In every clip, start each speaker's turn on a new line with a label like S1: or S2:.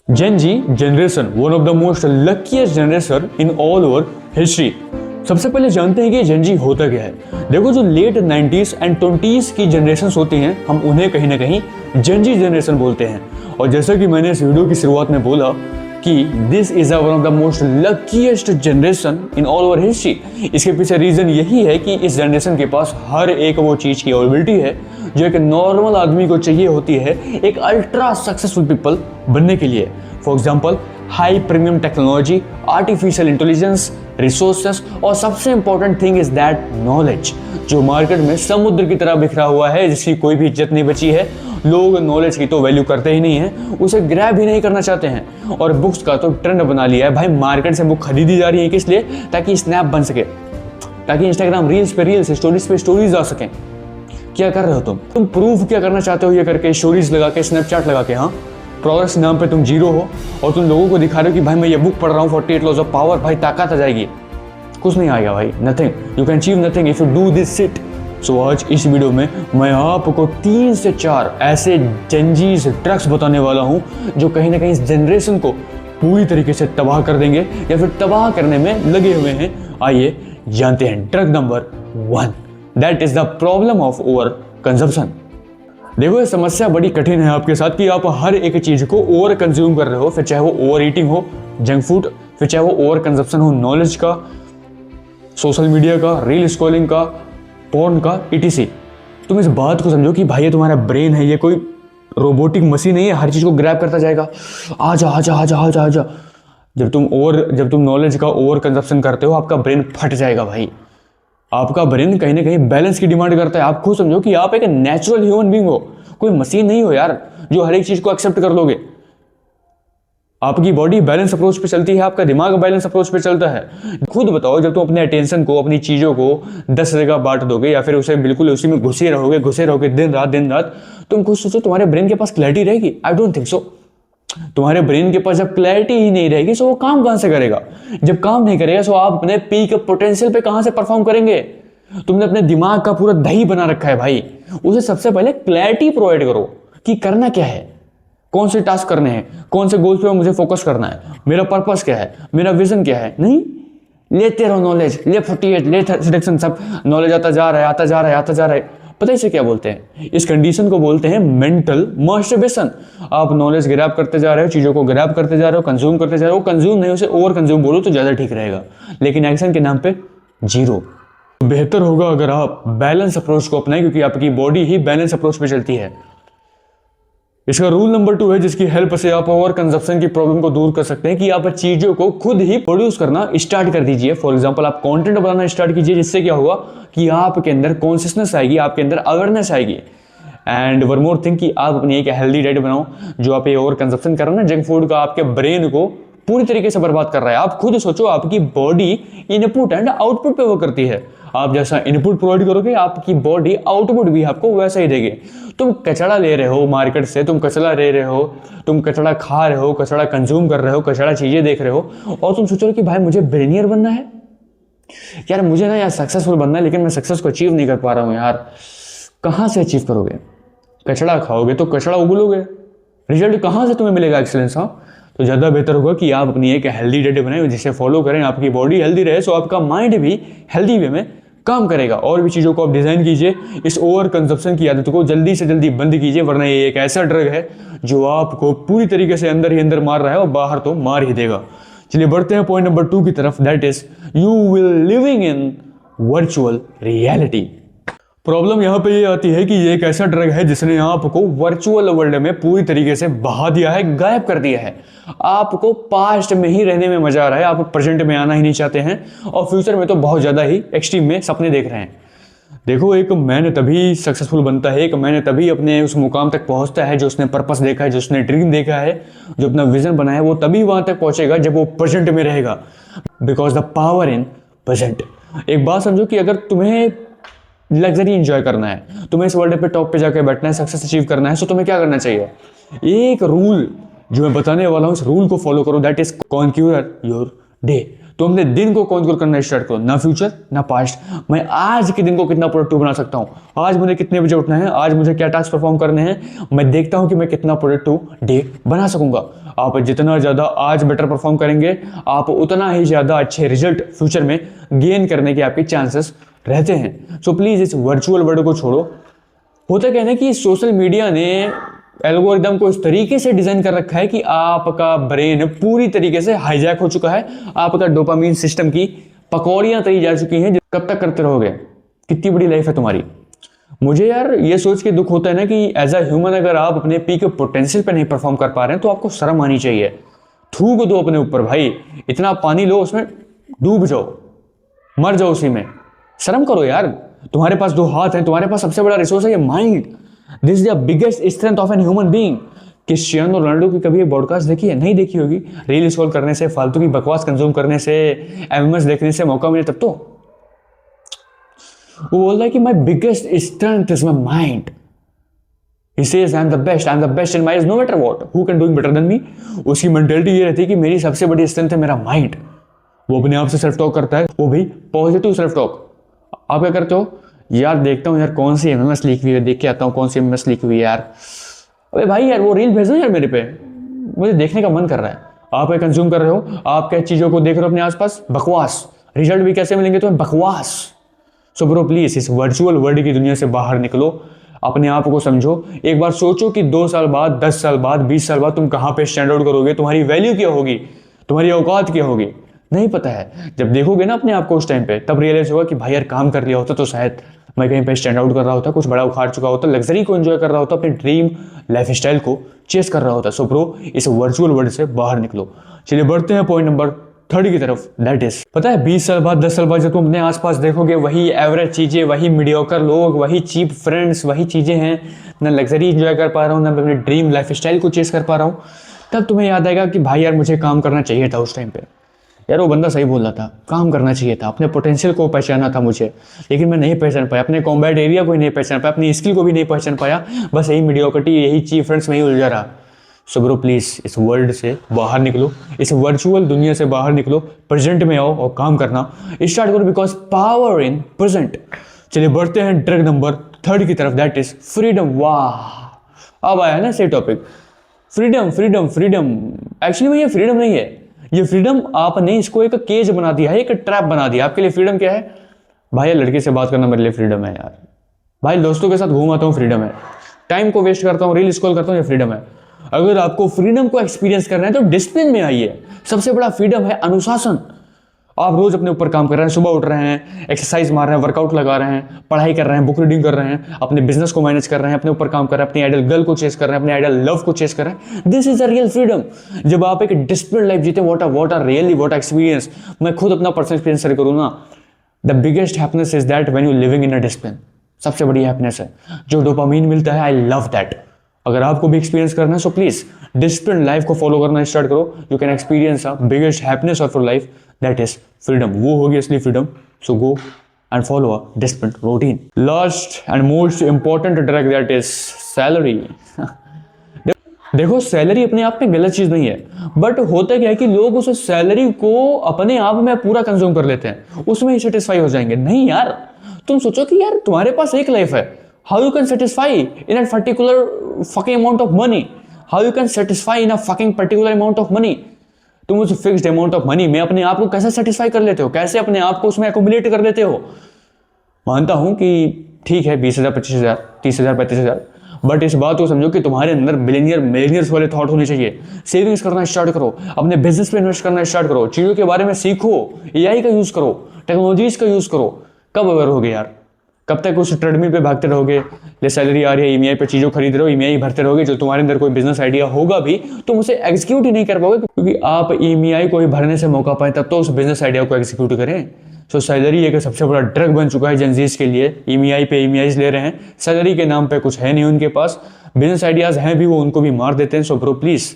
S1: Gen Z generation, one of the most luckiest generation in all over history. सबसे पहले जानते हैं कि Gen Z होता क्या है। देखो, जो लेट 90s एंड 20s की जनरेशन होती हैं, हम उन्हें कहीं ना कहीं Gen Z जनरेशन बोलते हैं। और जैसा कि मैंने इस वीडियो की शुरुआत में बोला कि this is one of the most luckiest generation in all over history. इसके पीछे रीजन यही है कि इस जनरेशन के पास हर एक वो चीज की अवेलेबिलिटी है जो एक नॉर्मल आदमी को चाहिए होती है एक अल्ट्रा सक्सेसफुल पीपल बनने के लिए। For example, high premium technology, artificial intelligence, resources और सबसे important thing is that knowledge, जो मार्केट में समुद्र की तरह बिखरा हुआ है, जिसकी कोई भी इज्जत नहीं बची है। लोग नॉलेज की तो वैल्यू करते ही नहीं है, उसे ग्रैब ही नहीं करना चाहते हैं। और बुक्स का तो ट्रेंड बना लिया है भाई। मार्केट से बुक खरीदी जा रही है किस लिए? ताकि स्नैप बन सके, ताकि इंस्टाग्राम रील्स पे रील्स, स्टोरीज पे स्टोरीज आ सकें। क्या कर रहे हो तुम प्रूव क्या करना चाहते हो ये करके? स्टोरीज लगा के, स्नैपचैट लगा के, हाँ, प्रोग्रेस नाम पे तुम जीरो हो और तुम लोगों को दिखा रहे हो कि भाई मैं ये बुक पढ़ रहा हूँ 48 लॉज ऑफ पावर। भाई ताकत आ जाएगी, कुछ नहीं आएगा भाई, nothing. You can achieve nothing if you do this shit. So आज इस वीडियो में मैं आपको 3 से 4 ऐसे जेनजीज ट्रक्स बताने वाला हूँ जो कहीं ना कहीं इस जनरेशन को पूरी तरीके से तबाह कर देंगे या फिर तबाह करने में लगे हुए हैं। आइए जानते हैं truck number 1, that is the problem of over consumption. देखो, ये समस्या बड़ी कठिन है आपके साथ कि आप हर एक चीज को ओवर कंज्यूम कर रहे हो, फिर चाहे वो ओवर ईटिंग हो, जंक फूड, फिर चाहे वो ओवर कंजप्शन हो नॉलेज का, सोशल मीडिया का, रील स्क्रॉलिंग का, पोर्न का, etc। तुम इस बात को समझो कि भाई ये तुम्हारा ब्रेन है, ये कोई रोबोटिक मशीन नहीं है हर चीज को ग्रैब करता जाएगा। आजा आजा आजा आजा आजा। जब तुम नॉलेज का ओवर कंजप्शन करते हो, आपका ब्रेन फट जाएगा भाई। आपका ब्रेन कहीं ना कहीं बैलेंस की डिमांड करता है। आप खुद समझो कि आप एक नेचुरल ह्यूमन बीइंग हो, कोई मशीन नहीं हो यार जो हर एक चीज को एक्सेप्ट कर लोगे। आपकी बॉडी बैलेंस अप्रोच पे चलती है, आपका दिमाग बैलेंस अप्रोच पे चलता है। खुद बताओ, जब तुम अपने अटेंशन को, अपनी चीजों को 10 जगह बांट दोगे या फिर उसे बिल्कुल उसी में घुसे रहोगे दिन रात, तुम खुद सोचो तुम्हारे ब्रेन के पास क्लैरिटी रहेगी? I don't think so. तुम्हारे ब्रेन के पास जब क्लैरिटी ही नहीं रहेगी तो वो काम कहां से करेगा? जब काम नहीं करेगा तो आप अपने पीक पोटेंशियल पे कहां से परफॉर्म करेंगे? तुमने अपने दिमाग का पूरा दही बना रखा है भाई, उसे सबसे पहले क्लैरिटी प्रोवाइड करो कि करना क्या है, कौन से टास्क करने हैं, कौन से गोल्स पे मुझे फोकस करना है, मेरा पर्पस क्या है, मेरा विजन क्या है। नहीं, लेते रहो नॉलेज, ले 48, ले सिलेक्शन, सब नॉलेज आता जा रहा है। पता है इसे क्या बोलते हैं? इस कंडीशन को बोलते हैं मेंटल मास्टरबेशन। आप नॉलेज ग्रैब करते जा रहे हो, चीजों को ग्रैब करते जा रहे हो, कंज्यूम करते जा रहे हो। कंज्यूम नहीं, उसे ओवर कंज्यूम बोलो तो ज्यादा ठीक रहेगा, लेकिन एक्शन के नाम पे जीरो। बेहतर होगा अगर आप बैलेंस अप्रोच को अपनाएं, क्योंकि आपकी बॉडी ही बैलेंस अप्रोच पे चलती है। इसका रूल नंबर 2 है, जिसकी हेल्प से आप ओवर कंजप्शन की प्रॉब्लम को दूर कर सकते हैं, कि आप चीजों को खुद ही प्रोड्यूस करना स्टार्ट कर दीजिए। फॉर एग्जांपल, आप कंटेंट बनाना स्टार्ट कीजिए, जिससे क्या होगा कि आपके अंदर कॉन्शियसनेस आएगी, आपके अंदर अवेयरनेस आएगी। एंड वन मोर थिंग, कि आप अपनी एक हेल्दी डाइट बनाओ। जो आप ये ओवर कंजप्शन कर रहे हैं ना जंक फूड का, आपके ब्रेन को पूरी तरीके से बर्बाद कर रहा है। आप खुद सोचो, आपकी बॉडी इनपुट एंड आउटपुट पे वो करती है। आप जैसा इनपुट प्रोवाइड करोगे, आपकी बॉडी आउटपुट भी आपको वैसा ही देगी। तुम कचड़ा ले रहे हो मार्केट से, तुम कचड़ा ले रहे हो, तुम कचड़ा खा रहे हो, कचड़ा कंज्यूम कर रहे हो, कचड़ा चीजें देख रहे हो, और तुम सोच रहे हो कि भाई मुझे ब्रेनियर बनना है यार, मुझे ना यार सक्सेसफुल बनना है, लेकिन मैं सक्सेस को अचीव नहीं कर पा रहा हूं यार। कहां से अचीव करोगे? कचड़ा खाओगे तो कचड़ा उगलोगे, रिजल्ट कहां से तुम्हें मिलेगा? एक्सीलेंस। हाँ, तो ज़्यादा बेहतर होगा कि आप अपनी एक हेल्दी डाइट बनाएं, जिसे फॉलो करें, आपकी बॉडी हेल्दी रहे, सो आपका माइंड भी हेल्दी वे में काम करेगा। और भी चीज़ों को आप डिज़ाइन कीजिए। इस ओवर कंजप्शन की आदत को जल्दी से जल्दी बंद कीजिए, वरना ये एक ऐसा ड्रग है जो आपको पूरी तरीके से अंदर ही अंदर मार रहा है और बाहर तो मार ही देगा। चलिए बढ़ते हैं पॉइंट नंबर 2 की तरफ, that is you will living in virtual reality. Problem यहाँ पे ये आती है कि ये एक ऐसा ड्रग है जिसने आपको वर्चुअल वर्ल्ड में पूरी तरीके से बहा दिया है, गायब कर दिया है। आपको पास्ट में ही रहने में मजा आ रहा है, आप प्रेजेंट में आना ही नहीं चाहते हैं, और फ्यूचर में तो बहुत ज्यादा ही एक्सट्रीम में सपने देख रहे हैं। देखो, एक मैन तभी सक्सेसफुल बनता है, एक मैन तभी अपने उस मुकाम तक पहुंचता है जो उसने पर्पस देखा है, जो उसने ड्रीम देखा है, जो अपना विजन बनाया है, वो तभी वहां तक पहुंचेगा जब वो प्रेजेंट में रहेगा। Because the power in present. एक बात समझो कि अगर तुम्हें लग्जरी एंजॉय करना है, तुम्हें इस वर्ल्ड पे टॉप पे जाकर बैठना है, सक्सेस अचीव करना है, तो तुम्हें क्या करना चाहिए? एक रूल जो मैं बताने वाला हूं, इस रूल को फॉलो करो, that is conquer your day. तो अपने दिन को कंट्रोल करना स्टार्ट करो, ना फ्यूचर ना पास्ट। मैं आज के दिन को कितना प्रोडक्टिव बना सकता हूँ, आज मुझे कितने बजे उठना है, आज मुझे क्या टास्क परफॉर्म करने हैं, मैं देखता हूँ कि मैं कितना प्रोडक्टिव डे बना सकूंगा। आप जितना ज़्यादा आज बेटर परफॉर्म करेंगे, आप उतना ही ज़्यादा अच्छे रिजल्ट फ्यूचर में गेन करने के आपके चांसेस रहते हैं। सो प्लीज़ इस वर्चुअल वर्ल्ड को छोड़ो। होता क्या है ना कि सोशल मीडिया ने एल्गोरिदम को इस तरीके से डिजाइन कर रखा है कि आपका ब्रेन पूरी तरीके से हाईजैक हो चुका है, आपका डोपामीन सिस्टम की पकौड़ियां तरी जा चुकी हैं। कब तक करते रहोगे? कितनी बड़ी लाइफ है तुम्हारी। मुझे यार ये सोच के दुख होता है ना कि एज अ ह्यूमन अगर आप अपने पीक पोटेंशियल पे नहीं परफॉर्म कर पा रहे हैं तो आपको शर्म आनी चाहिए। थूक दो अपने ऊपर भाई, इतना पानी लो उसमें डूब जाओ, मर जाओ उसी में। शर्म करो यार, तुम्हारे पास 2 हाथ हैं, तुम्हारे पास सबसे बड़ा रिसोर्स है ये mind. This is the biggest strength of an human being. Cristiano Ronaldo की कभी ये पॉडकास्ट देखी है? नहीं देखी होगी। रील स्क्रॉल करने से, फालतू की बकवास कंज्यूम करने से, एमएमएस देखने से मौका मिले तब तो। वो बोल रहा है कि my biggest strength is my mind. He says I'm the best in my eyes no matter what. Who can doing better than me? उसकी मेंटालिटी ये रहती है कि मेरी सबसे बड़ी स्ट्रेंथ है मेरा माइंड। वो अपने आप से सेल्फ टॉक करता है, वो भी पॉजिटिव सेल्फ टॉक। आप क्या करते हो? यार देखता हूँ यार कौन सी एमएमएस लिखी हुई है, देख के आता हूँ कौन सी एमएमएस लिखी हुई है यार। अबे भाई यार वो रील भेजो यार मेरे पे, मुझे देखने का मन कर रहा है। आप क्या कंज्यूम कर रहे हो? आप क्या चीजों को देख रहे हो अपने आसपास? बकवास। रिजल्ट भी कैसे मिलेंगे तुम्हें? बकवास। सो ब्रो प्लीज इस वर्चुअल वर्ल्ड की दुनिया से बाहर निकलो, अपने आप को समझो। एक बार सोचो कि 2 साल बाद, 10 साल बाद, 20 साल बाद तुम कहां पे स्टैंड आउट करोगे, तुम्हारी वैल्यू क्या होगी, तुम्हारी औकात क्या होगी, नहीं पता है। जब देखोगे ना अपने आप को उस टाइम पे, तब रियलाइज होगा कि भाई यार काम कर लिया होता तो शायद मैं कहीं पे स्टैंड आउट कर रहा होता, कुछ बड़ा उखाड़ चुका होता, लग्जरी को एंजॉय कर रहा होता, अपने ड्रीम लाइफ स्टाइल को चेस कर रहा होता। सो ब्रो इस वर्चुअल वर्ल्ड से बाहर निकलो। चलिए बढ़ते हैं पॉइंट नंबर 3 की तरफ। दैट इज, पता है 20 साल बाद, 10 साल बाद जब तुम अपने आसपास देखोगे वही एवरेज चीजें, वही मीडियोकर लोग, वही चीप फ्रेंड्स, वही चीजें हैं, ना लग्जरी एंजॉय कर पा रहा हूँ, ना मैं अपने ड्रीम लाइफ स्टाइल को चेस कर पा रहा हूँ, तब तुम्हें याद आएगा कि भाई यार मुझे काम करना चाहिए था उस टाइम पे। यार वो बंदा सही बोल रहा था, काम करना चाहिए था, अपने पोटेंशियल को पहचाना था मुझे, लेकिन मैं नहीं पहचान पाया, अपने कॉम्बैट एरिया को ही नहीं पहचान पाया, अपनी स्किल को भी नहीं पहचान पाया, बस यही मीडियोक्रिटी, यही चीप फ्रेंड्स में ही उलझा रहा। सो ब्रो प्लीज इस वर्ल्ड से बाहर निकलो, इस वर्चुअल दुनिया से बाहर निकलो, प्रेजेंट में आओ और काम करना स्टार्ट करो, बिकॉज पावर इन प्रेजेंट। चलिए बढ़ते हैं ट्रैक नंबर 3 की तरफ। That is freedom. वाह, अब आया ना सही topic. Freedom freedom freedom. Actually में ये फ्रीडम नहीं है, ये फ्रीडम आपने इसको एक केज बना दिया है, एक ट्रैप बना दिया। आपके लिए फ्रीडम क्या है? भाई लड़के से बात करना मेरे लिए फ्रीडम है यार, भाई दोस्तों के साथ घूम आता हूँ फ्रीडम है, टाइम को वेस्ट करता हूँ, रील स्क्रॉल करता हूँ, ये फ्रीडम है। अगर आपको फ्रीडम को एक्सपीरियंस करना है तो डिसिप्लिन में आइए। सबसे बड़ा फ्रीडम है अनुशासन। आप रोज अपने ऊपर काम कर रहे हैं, सुबह उठ रहे हैं, एक्सरसाइज मार रहे हैं, वर्कआउट लगा रहे हैं, पढ़ाई कर रहे हैं, बुक रीडिंग कर रहे हैं, अपने बिजनेस को मैनेज कर रहे हैं, अपने ऊपर काम कर रहे हैं, अपनी आइडल गर्ल को चेस कर रहे हैं, अपने आइडल लव को चेस कर रहे हैं। This is a real freedom. जब आप एक डिसिप्लिन लाइफ जीते, what are really what experience. मैं खुद अपना पर्सनल एक्सपीरियंस शेयर करूँ ना, the biggest happiness is that when you living in a discipline. सबसे बड़ी हैप्पीनेस है जो डोपामीन मिलता है, आई लव दैट। अगर आपको भी एक्सपीरियंस करना है सो प्लीज डिसिप्लिन लाइफ को फॉलो करना स्टार्ट करो। You can experience a biggest happiness of your life, that is freedom. वो होगी असली freedom. So go and follow a discipline routine. Last and most important track, that is salary. देखो salary अपने आप में गलत चीज नहीं है, बट होता क्या है कि लोग उस सैलरी को अपने आप में पूरा कंज्यूम कर लेते हैं, उसमें ही सेटिस्फाई हो जाएंगे। नहीं यार, तुम सोचो कि यार तुम्हारे पास एक लाइफ है, how you can satisfy in a particular fucking amount of money, how you can satisfy in a fucking particular amount of money। तुम उस फिक्स्ड अमाउंट ऑफ मनी में अपने आप को कैसे सेटिस्फाई कर लेते हो, कैसे अपने आप को उसमें एकोमुलेट कर लेते हो। मानता हूं कि ठीक है 20,000, 25,000, 30,000, 35,000, बट इस बात को समझो कि तुम्हारे अंदर बिलियनियर मिलियनियर्स वाले थॉट होने चाहिए। सेविंग्स करना स्टार्ट करो, अपने बिजनेस पे इन्वेस्ट करना स्टार्ट करो, चीजों के बारे में सीखो, एआई का यूज करो, टेक्नोलॉजीज का यूज करो। कब अवेयर होगे यार? कब तक उस ट्रेडमिल पे भागते रहोगे? ले सैलरी आ रही है, ईएमआई पे चीजों खरीद रहे हो, ईएमआई भरते रहोगे। जो तुम्हारे अंदर कोई बिजनेस आइडिया होगा भी तुम उसे एग्जीक्यूट ही नहीं कर पाओगे, क्योंकि आप ईएमआई को ही भरने से मौका पाए तब तो उस बिजनेस आइडिया को एग्जीक्यूट करें। सो सैलरी एक सबसे बड़ा ड्रग बन चुका है जनजीज के लिए। ईएमआई पे ईएमआईज ले रहे हैं, सैलरी के नाम पे कुछ है नहीं उनके पास, बिजनेस आइडियाज हैं भी वो उनको भी मार देते हैं। सो ब्रो प्लीज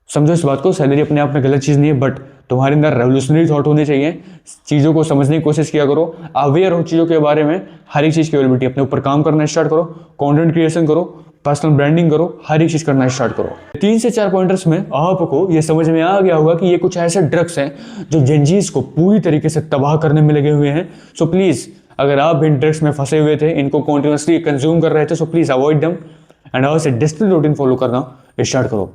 S1: समझो इस बात को, सैलरी अपने आप में गलत चीज नहीं है, बट तुम्हारे अंदर रेवोल्यूशनरी थॉट होने चाहिए। चीजों को समझने की कोशिश किया करो, अवेयर हो चीजों के बारे में, हर एक चीज की अवेलेबिलिटी, अपने ऊपर काम करना स्टार्ट करो, कंटेंट क्रिएशन करो, पर्सनल ब्रांडिंग करो, हर एक चीज करना स्टार्ट करो। 3 से 4 पॉइंटर्स में आपको ये समझ में आ गया होगा कि ये कुछ ऐसे ड्रग्स हैं जो जेनजीज को पूरी तरीके से तबाह करने में लगे हुए हैं। सो प्लीज, अगर आप इन ड्रग्स में फंसे हुए थे, इनको कॉन्टिन्यूसली कंज्यूम कर रहे थे, so please avoid them and आज से डिसिप्लिन रूटीन फॉलो करना स्टार्ट करो।